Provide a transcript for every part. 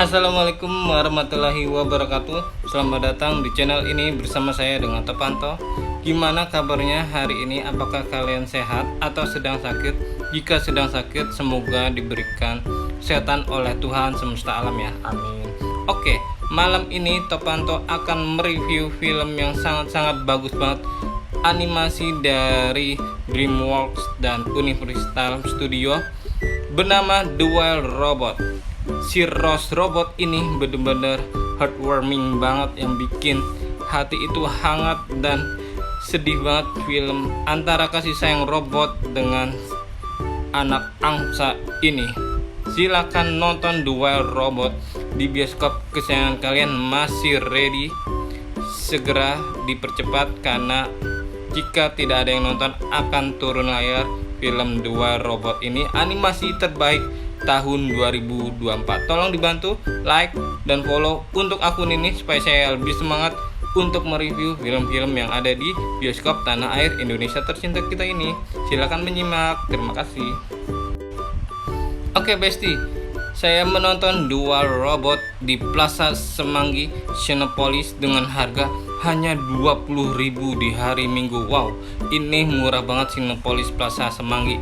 Assalamualaikum warahmatullahi wabarakatuh. Selamat datang di channel ini bersama saya dengan Topanto. Gimana kabarnya hari ini? Apakah kalian sehat atau sedang sakit? Jika sedang sakit, semoga diberikan kesehatan oleh Tuhan semesta alam ya. Amin. Oke, malam ini Topanto akan mereview film yang sangat-sangat bagus banget, animasi dari DreamWorks dan Universal Studio, bernama The Wild Robot. Si Rose Robot ini bener-bener heartwarming banget, yang bikin hati itu hangat dan sedih banget. Film antara kasih sayang robot dengan anak angsa ini. Silakan nonton The Wild Robot di bioskop kesayangan kalian. Masih ready? Segera dipercepat, karena jika tidak ada yang nonton akan turun layar film The Wild Robot ini, animasi terbaik tahun 2024. Tolong dibantu like dan follow untuk akun ini supaya saya lebih semangat untuk mereview film-film yang ada di bioskop tanah air Indonesia tercinta kita ini. Silakan menyimak. Terima kasih. Oke Besti, saya menonton The Wild Robot di Plaza Semanggi Cinepolis dengan harga hanya 20.000 di hari Minggu. Wow, ini murah banget Cinepolis Plaza Semanggi.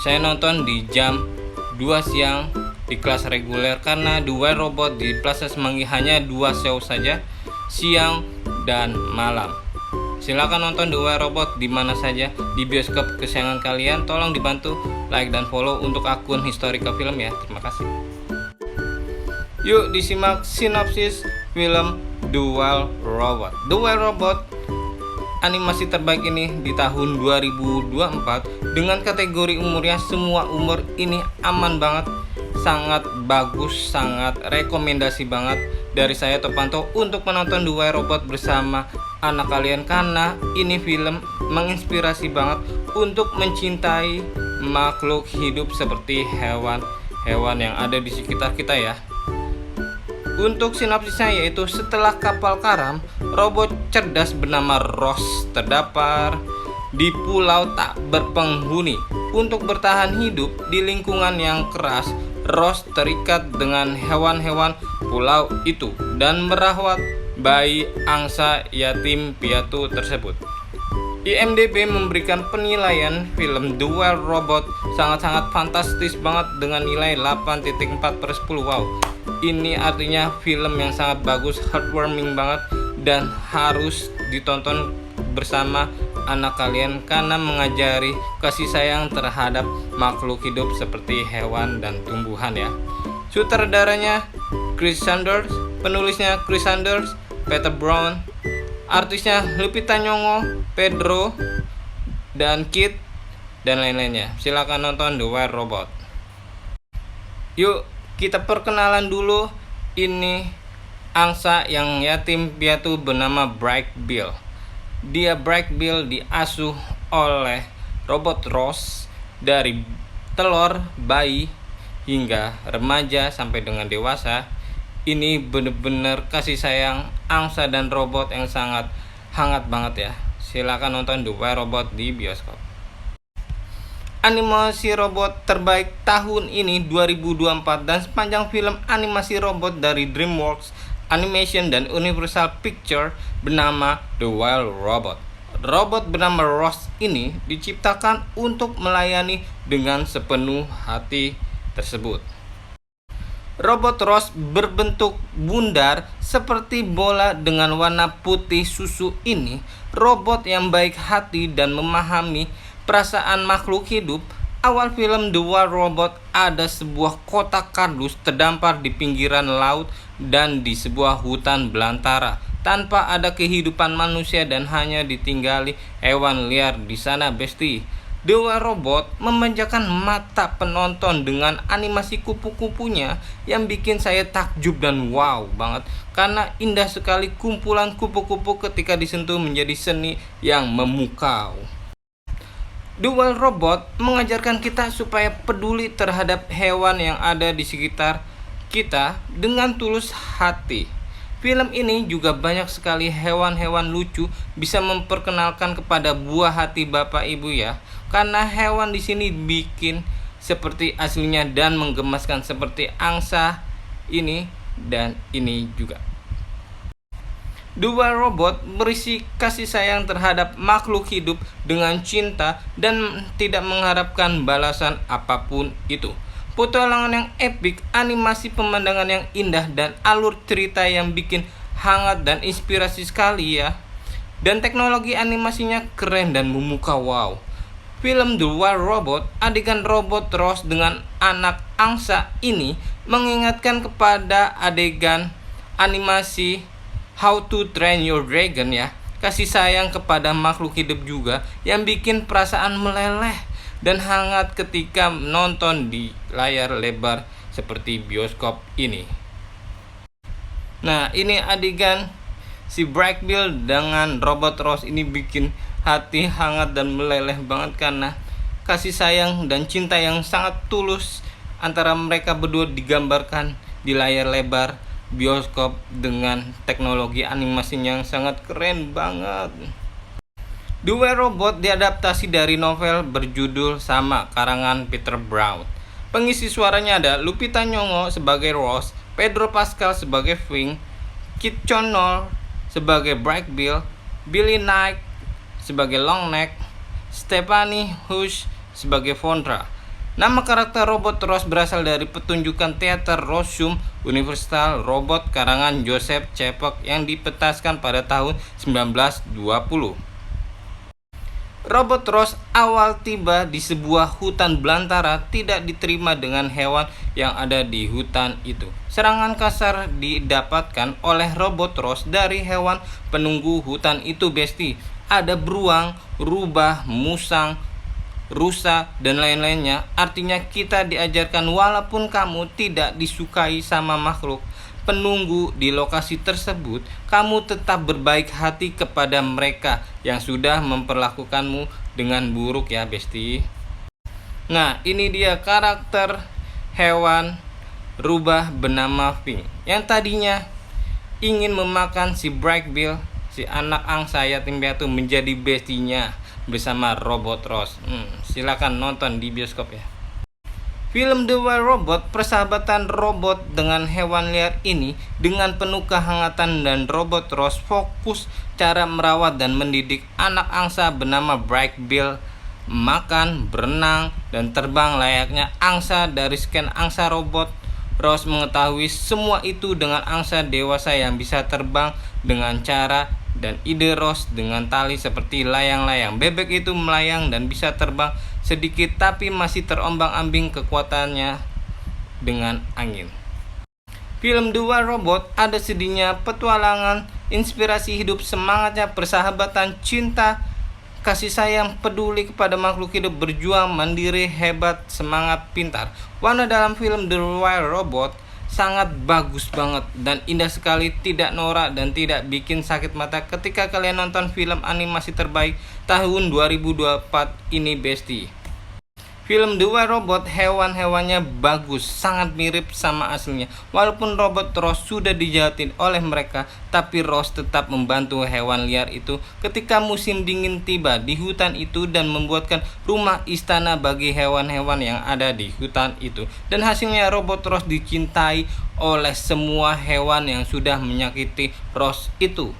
Saya nonton di jam 2 siang di kelas reguler, karena The Wild Robot di Plaza Semanggi hanya 2 show saja, siang dan malam. Silakan nonton The Wild Robot di mana saja di bioskop kesayangan kalian. Tolong dibantu like dan follow untuk akun Historika Film ya. Terima kasih. Yuk disimak sinopsis film The Wild Robot. The Wild Robot animasi terbaik ini di tahun 2024 dengan kategori umurnya semua umur. Ini aman banget, sangat bagus, sangat rekomendasi banget dari saya Topanto untuk menonton The Wild Robot bersama anak kalian, karena ini film menginspirasi banget untuk mencintai makhluk hidup seperti hewan-hewan yang ada di sekitar kita ya. Untuk sinopsisnya yaitu, setelah kapal karam, robot cerdas bernama Rose terdampar di pulau tak berpenghuni. Untuk bertahan hidup di lingkungan yang keras, Rose terikat dengan hewan-hewan pulau itu dan merawat bayi angsa yatim piatu tersebut. IMDb memberikan penilaian film The Wild Robot sangat-sangat fantastis banget dengan nilai 8.4/10. Wow, ini artinya film yang sangat bagus, heartwarming banget, dan harus ditonton bersama anak kalian karena mengajari kasih sayang terhadap makhluk hidup seperti hewan dan tumbuhan ya. Sutradaranya Chris Sanders, penulisnya Chris Sanders, Peter Brown, artisnya Lupita Nyong'o, Pedro, dan Kit, dan lain-lainnya. Silakan nonton The Wild Robot. Yuk kita perkenalan dulu. Ini angsa yang yatim piatu bernama Bright Bill. Dia Bright Bill diasuh oleh robot Rose dari telur, bayi, hingga remaja sampai dengan dewasa. Ini bener-bener kasih sayang angsa dan robot yang sangat hangat banget ya. Silakan nonton The Wild Robot di bioskop. Animasi robot terbaik tahun ini 2024 dan sepanjang film animasi robot dari DreamWorks Animation dan Universal Pictures bernama The Wild Robot. Robot bernama Rose ini diciptakan untuk melayani dengan sepenuh hati tersebut. Robot Rose berbentuk bundar seperti bola dengan warna putih susu ini, robot yang baik hati dan memahami perasaan makhluk hidup. Awal film The Wild Robot ada sebuah kotak kardus terdampar di pinggiran laut dan di sebuah hutan belantara tanpa ada kehidupan manusia dan hanya ditinggali hewan liar di sana Besti. The Wild Robot memanjakan mata penonton dengan animasi kupu-kupunya yang bikin saya takjub dan wow banget, karena indah sekali kumpulan kupu-kupu ketika disentuh menjadi seni yang memukau. The Wild Robot mengajarkan kita supaya peduli terhadap hewan yang ada di sekitar kita dengan tulus hati. Film ini juga banyak sekali hewan-hewan lucu, bisa memperkenalkan kepada buah hati Bapak Ibu ya. Karena hewan di sini bikin seperti aslinya dan menggemaskan seperti angsa ini dan ini juga. Duel Robot berisi kasih sayang terhadap makhluk hidup dengan cinta dan tidak mengharapkan balasan apapun itu. Petualangan yang epik, animasi pemandangan yang indah, dan alur cerita yang bikin hangat dan inspirasi sekali ya. Dan teknologi animasinya keren dan memukau wow. Film Duel Robot, adegan robot Ross dengan anak angsa ini mengingatkan kepada adegan animasi How to Train Your Dragon ya. Kasih sayang kepada makhluk hidup juga yang bikin perasaan meleleh dan hangat ketika nonton di layar lebar seperti bioskop ini. Nah, ini adegan si Brad Pitt dengan robot Ross ini bikin hati hangat dan meleleh banget karena kasih sayang dan cinta yang sangat tulus antara mereka berdua digambarkan di layar lebar bioskop dengan teknologi animasinya yang sangat keren banget. Duel Robot diadaptasi dari novel berjudul sama karangan Peter Brown. Pengisi suaranya ada Lupita Nyong'o sebagai Ross, Pedro Pascal sebagai Fink, Kit Connor sebagai Brad Pitt, Billy Knight sebagai Longneck, Stephanie Hush sebagai Fondra. Nama karakter robot Ross berasal dari pertunjukan teater Rossum Universal Robot karangan Joseph Chapek yang dipentaskan pada tahun 1920. Robot Ross awal tiba di sebuah hutan belantara tidak diterima dengan hewan yang ada di hutan itu. Serangan kasar didapatkan oleh robot Ross dari hewan penunggu hutan itu besti. Ada beruang, rubah, musang, rusa, dan lain-lainnya. Artinya kita diajarkan walaupun kamu tidak disukai sama makhluk penunggu di lokasi tersebut, kamu tetap berbaik hati kepada mereka yang sudah memperlakukanmu dengan buruk ya besti. Nah, ini dia karakter hewan rubah bernama Fink yang tadinya ingin memakan si Brad Pitt, si anak angsa yatim piatu, menjadi bestinya bersama robot Ross. Silakan nonton di bioskop ya. Film Duel Robot, persahabatan robot dengan hewan liar ini dengan penuh kehangatan, dan robot Ross fokus cara merawat dan mendidik anak angsa bernama Brad Pitt, makan, berenang, dan terbang layaknya angsa. Dari scan angsa robot, Ross mengetahui semua itu dengan angsa dewasa yang bisa terbang dengan cara dan ide Ross dengan tali seperti layang-layang. Bebek itu melayang dan bisa terbang sedikit tapi masih terombang-ambing kekuatannya dengan angin. Film Duel Robot ada sedihnya, petualangan, inspirasi hidup, semangatnya, persahabatan, cinta, kasih sayang, peduli kepada makhluk hidup, berjuang, mandiri, hebat, semangat, pintar. Warna dalam film Duel Robot sangat bagus banget dan indah sekali, tidak norak dan tidak bikin sakit mata ketika kalian nonton film animasi terbaik tahun 2024 ini besti. Film Duel Robot, hewan-hewannya bagus, sangat mirip sama aslinya. Walaupun robot Ross sudah dijahatin oleh mereka, tapi Ross tetap membantu hewan liar itu ketika musim dingin tiba di hutan itu dan membuatkan rumah istana bagi hewan-hewan yang ada di hutan itu. Dan hasilnya robot Ross dicintai oleh semua hewan yang sudah menyakiti Ross itu.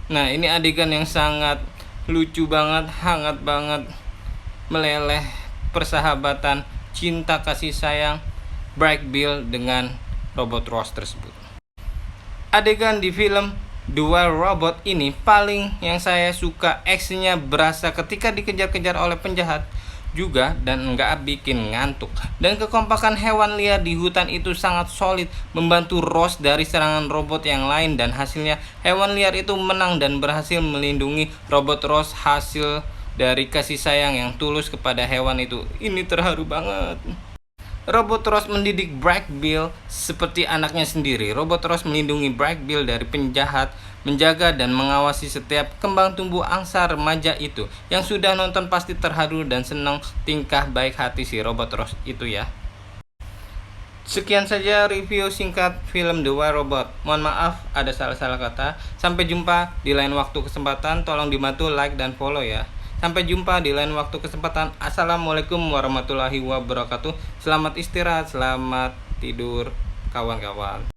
Nah, ini adegan yang sangat lucu banget, hangat banget, meleleh. Persahabatan, cinta, kasih sayang Brad Pitt dengan robot Ross tersebut. Adegan di film Duel Robot ini paling yang saya suka, actionnya berasa ketika dikejar-kejar oleh penjahat juga dan nggak bikin ngantuk. Dan kekompakan hewan liar di hutan itu sangat solid membantu Ross dari serangan robot yang lain, dan hasilnya hewan liar itu menang dan berhasil melindungi robot Ross. Hasil dari kasih sayang yang tulus kepada hewan itu. Ini terharu banget. Robot Ross mendidik Brad Pitt seperti anaknya sendiri. Robot Ross melindungi Brad Pitt dari penjahat, menjaga dan mengawasi setiap kembang tumbuh angsa remaja itu. Yang sudah nonton pasti terharu dan senang tingkah baik hati si robot Ross itu ya. Sekian saja review singkat film Duel Robot. Mohon maaf ada salah-salah kata. Sampai jumpa di lain waktu kesempatan. Tolong dibantu like dan follow ya. Sampai jumpa di lain waktu kesempatan. Assalamualaikum warahmatullahi wabarakatuh. Selamat istirahat, selamat tidur. kawan-kawan.